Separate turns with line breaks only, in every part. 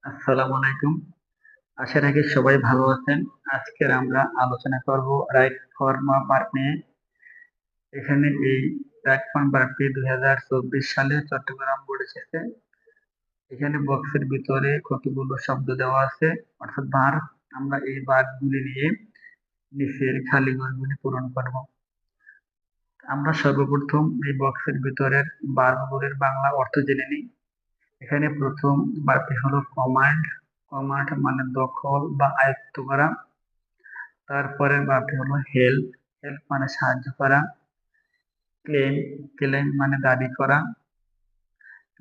আসসালামু আলাইকুম। আশা রাখি সবাই ভালো আছেন। আজকের আমরা আলোচনা করব রাইট ফর্ম অফ ভার্ব নিয়ে। এখানে এই রাইট ফর্ম ভার্বটি 2024 সালে চট্টগ্রাম বোর্ড এসেছে। এখানে বক্সের ভিতরে কতগুলো শব্দ দেওয়া আছে অর্থাৎ ভার্ব। আমরা এই ভার্বগুলি নিয়ে নিচের খালি ঘরগুলি পূরণ করব। আমরা সর্বপ্রথম এই বক্সের ভিতরের ভার্বগুলির বাংলা অর্থ জেনে নিই। এখানে প্রথম ভার্বটি হলো কমান্ড। কমান্ড মানে দখল বা আয়ত্ত করা। তারপরে ভার্বটি হলো হেল্প। হেল্প মানে সাহায্য করা। ক্লেম। ক্লেম মানে দাবি করা।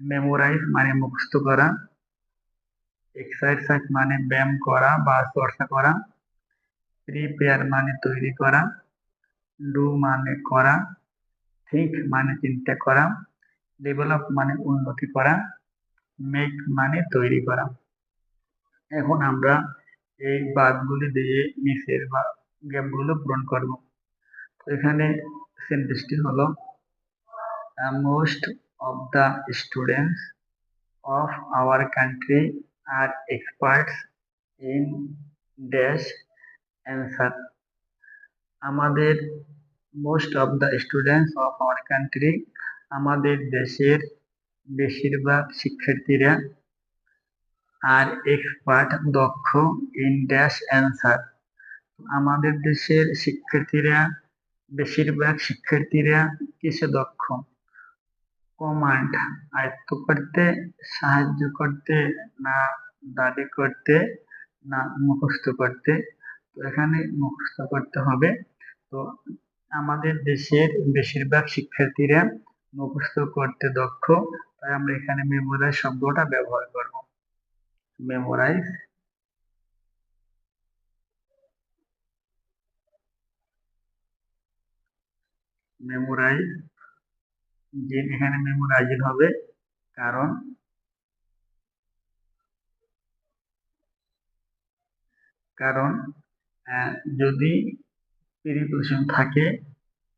মেমোরাইজ মানে মুখস্থ করা। এক্সারসাইজ মানে ব্যায়াম করা বা চর্চা করা। প্রিপেয়ার মানে তৈরি করা। ডু মানে করা। থিঙ্ক মানে চিন্তা করা। ডেভেলপ মানে উন্নতি করা। মেক মানে তৈরি করা। এখন আমরা এই বাদগুলি দিয়ে নিচের গ্যাপগুলো পূরণ করব। এখানে সেন্টেন্সটি হলো most of the students of our country are experts in dash answer. আমাদের most of the students of our country আমাদের দেশের বেশিরভাগ শিক্ষার্থীরা আর এক্সপার্ট দক্ষ ইন ড্যাশ অ্যান্সার। আমাদের দেশের শিক্ষার্থীরা বেশিরভাগ শিক্ষার্থীরা কিসে দক্ষ? কমান্ড আয়ত্ত করতে, সাহায্য করতে, না দাবি করতে, না মুখস্থ করতে। তো এখানে মুখস্থ করতে হবে। তো আমাদের দেশের বেশিরভাগ শিক্ষার্থীরা মুখস্থ করতে দক্ষ, তাই আমরা এখানে মেমোরাইজ শব্দটা ব্যবহার করব। মেমোরাইজ। মেমোরাইজ যে এখানে মেমোরাইজ হবে কারণ কারণ যদি প্রিপোজিশন থাকে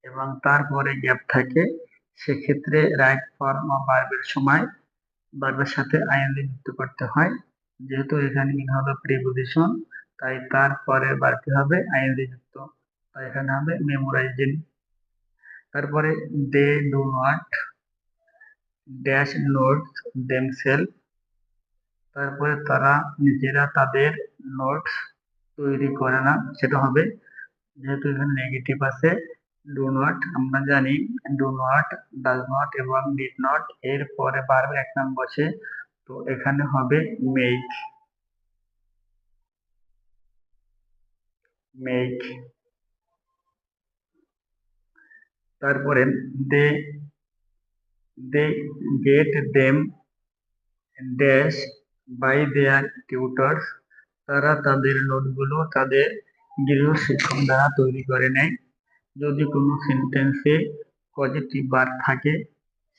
এবং তারপরে গ্যাপ থাকে, সেক্ষেত্রে রাইট ফর্ম অফ ভার্বের সময় ভার্বের সাথে আইএনজি যুক্ত করতে হয়। যেহেতু এখানে ইন হলো প্রিপোজিশন, তাই তারপরে ভার্বটি হবে আইএনজি যুক্ত। তাই এখানে হবে মেমোরাইজিং। তারপরে they do not dash notes themselves. তারপরে তারা নিজেরা তাদের নোটস তৈরি করে না, সেটা হবে, যেহেতু এখানে নেগেটিভ আছে, ডু নট। আমরা জানি ডু নট, ডাজ নট এবং ডিড নট এর পরে ভার্বের এক নাম বসে, তো এখানে হবে মেক। মেক। তারপরে they they get them dash by their tutors. তারা তাদের নোটগুলো তাদের গৃহ শিক্ষক দ্বারা তৈরি করে নেয়। যদি কোনো সেন্টেন্সে পজিটিভ ভার্ব থাকে,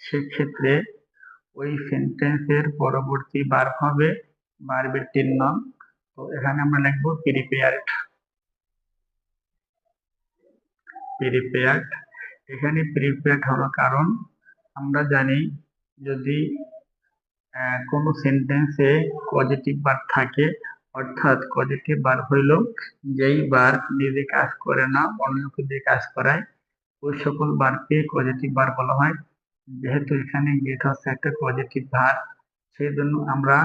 সেক্ষেত্রে ওই সেন্টেন্সের পরবর্তী ভার্ব হবে ভার্বের 3 নং। তো এখানে আমরা লিখবো প্রিপেয়ার্ড। প্রিপেয়ার্ড। এখানে প্রিপেয়ার্ড হওয়ার কারণ আমরা জানি যদি কোনো সেন্টেন্সে পজিটিভ ভার্ব থাকে, অর্থাৎ পজিটিভ ভার্ব হইল যেই ভার্ব নিজে কাজ করে না অন্যকে দিয়ে কাজ করায়, ওই সকল ভার্বকে পজিটিভ ভার্ব বলা হয়। যেহেতু এখানে গেট হচ্ছে একটা পজিটিভ ভার্ব, সেই জন্য আমরা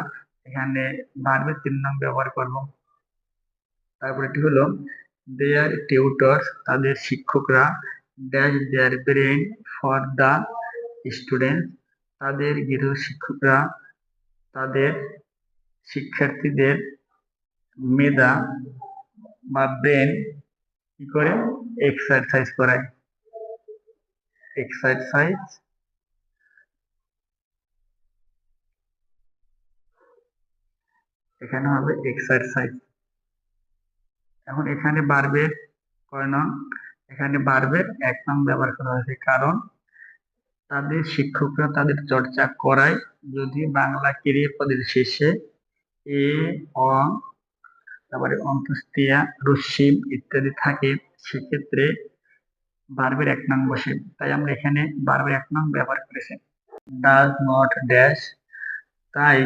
এখানে ভার্বের 3 নং ব্যবহার করব। তারপর এটি হলো দেয়ার টিউটর্স তাদের শিক্ষকরা dash their brain for the student তাদের গৃহ শিক্ষকরা তাদের শিক্ষার্থীদের মেধা বা ব্রেন কি করে এক্সারসাইজ করায়। এক্সারসাইজ। এখানে হবে এক্সারসাইজ। এখন এখানে ভার্বের কয় নং? এখানে ভার্বের 1 নং ব্যবহার করা হয়েছে, কারণ তাদের শিক্ষকরা তাদের চর্চা করায়। যদি বাংলা ক্রিয়াপদের শেষে এ, অ, তারপরে অন্ত্যেষ্টিয়া, রস্যিম ইত্যাদি থাকে, সেক্ষেত্রে ভার্বের 1 নং বসে। তাই আমরা এখানে ভার্বের 1 নং ব্যবহার করেছি। Does not dash. তাই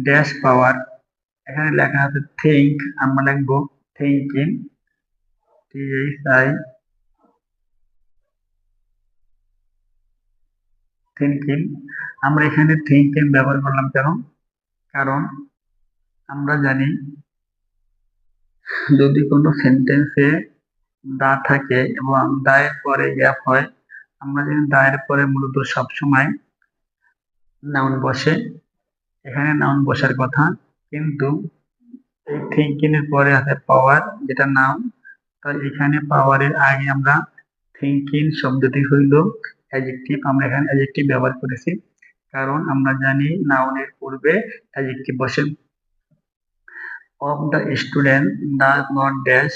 ড্যাশ পাওয়ার, এখানে লেখা আছে থিঙ্ক, আমরা লিখবো থিঙ্কিং, THI থিঙ্কিং। আমরা এখানে থিঙ্কিং ব্যবহার করলাম কেন? কারণ আমরা জানি যদি কোনো সেন্টেন্সে দা থাকে এবং দায়ের পরে গ্যাপ হয়, আমরা জানি দায়ের পরে মূলত সবসময় নাউন বসে, এখানে নাউন বসার কথা, কিন্তু এই থিঙ্কিং এর পরে আছে পাওয়ার, যেটা নাউন। তাই এখানে পাওয়ারের আগে আমরা থিঙ্কিং শব্দটি হইল অ্যাডজেক্টিভ, আমরা এখানে অ্যাডজেক্টিভ ব্যবহার করেছি, কারণ আমরা জানি নাউনের পূর্বে অ্যাডজেক্টিভ বসে। Of the student does not dash,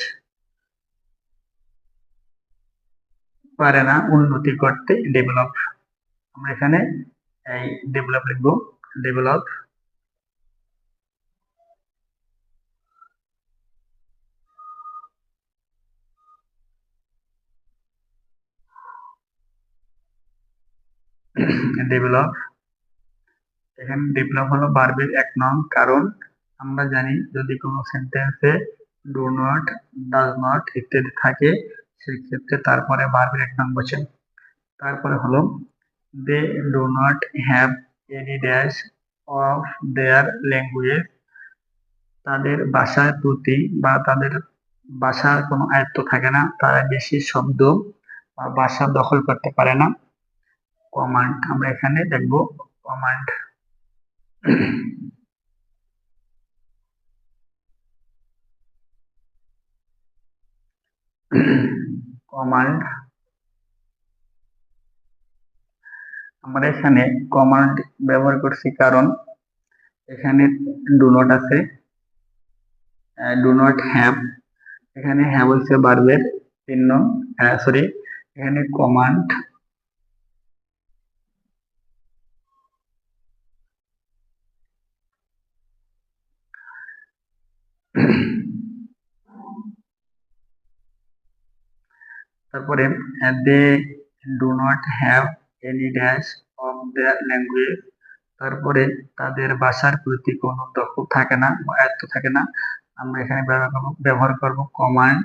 পারে না উন্নতি করতে, ডেভেলপ, আমরা এখানে এই ডেভেলপ লিখবো, ডেভেলপ। ডেভেলপ, এখানে ডেভেলপ হলো ভার্বের এক নং, কারণ আমরা জানি যদি কোনো সেন্টেন্সে ডু নট, ডাজ নট ইত্যাদি থাকে, সেক্ষেত্রে তারপরে ভার্বের এক নং বসে। তারপরে হলো they do not have any dash of their language, তাদের ভাষার প্রতি বা তাদের ভাষার কোনো আয়ত্ত থাকে না, তারা বেশি শব্দ বা ভাষা দখল করতে পারে না। কমান্ড, আমরা এখানে দেখবো কমান্ড। কমান্ড, আমরা এখানে কমান্ড ব্যবহার করছি কারণ এখানে ডু নট আছে, ডু নট হ্যাভ, এখানে হ্যাভ হচ্ছে ভার্বের চিহ্ন, সরি, এখানে কমান্ড, তারপরে they do not have any dash of their language, তারপরে তাদের ভাষার প্রতি কোনো দখল থাকে না বা আয়ত্ত থাকে না, আমরা এখানে ব্যবহার করব কমান্ড।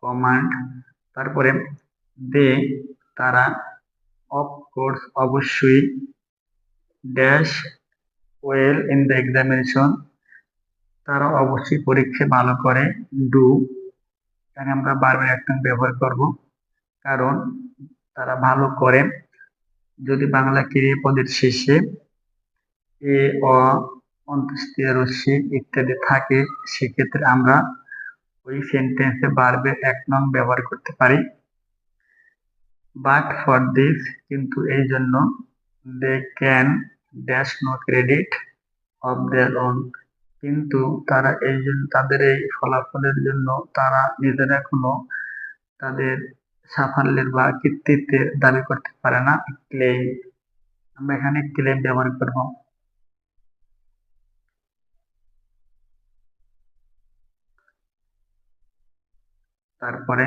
কমান্ড, তারপরে দে, তারা, অফ কোর্স, অবশ্যই, dash well in the examination, তারা অবশ্যই পরীক্ষায় ভালো করে, ডু, এখানে আমরা বারবার একটা ব্যবহার করব কারণ তারা ভালো করে, যদি বাংলা ক্রিয়াপদের শেষে এ, অ, অন্ত্যেষ্টিয় রস্যই ইত্যাদি থাকে, সেক্ষেত্রে আমরা ওই সেন্টেন্সে ভার্বের এক নং ব্যবহার করতে পারি। বাট ফর দিস, কিন্তু এই জন্য, they can dash no credit of their own, কিন্তু তারা এই জন্য, তাদের এই ফলাফলের জন্য তারা নিজেরা কোনো তাদের সাফল্যের বা কৃতিত্বের দাবি করতে পারে না, ক্লেম, আমরা এখানে ক্লেম ব্যবহার করব। তারপরে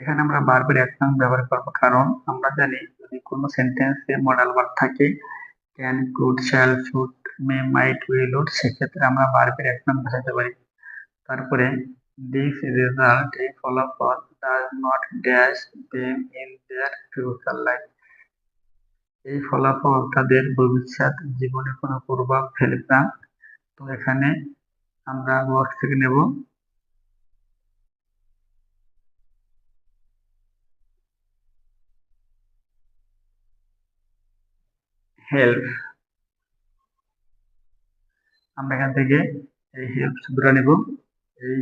এখানে আমরা ভার্বের এক নং ব্যবহার করব কারণ আমরা জানি যদি কোনো সেন্টেন্সে মডাল ভার্ব থাকে, can, could, shall, should, may, might, will, would, সেক্ষেত্রে আমরা ভার্বের এক নং বসাতে পারি। তারপরে দিস রেজাল্ট, এই ফলাফল, does not dash them in their future life, এই ফলাফল তাদের ভবিষ্যৎ জীবনে কোনো প্রভাব ফেলবে না। তো এখানে আমরা বক্স থেকে নেব হেল্প, আমরা এখান থেকে এই হেল্প শব্দটা নেব, এই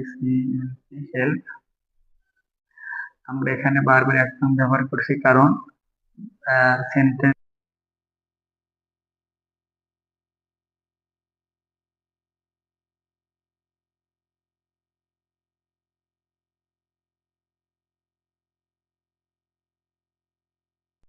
হেল্প, আমরা এখানে বারবার এক নং ব্যবহার করছি কারণ সেন্টেন্স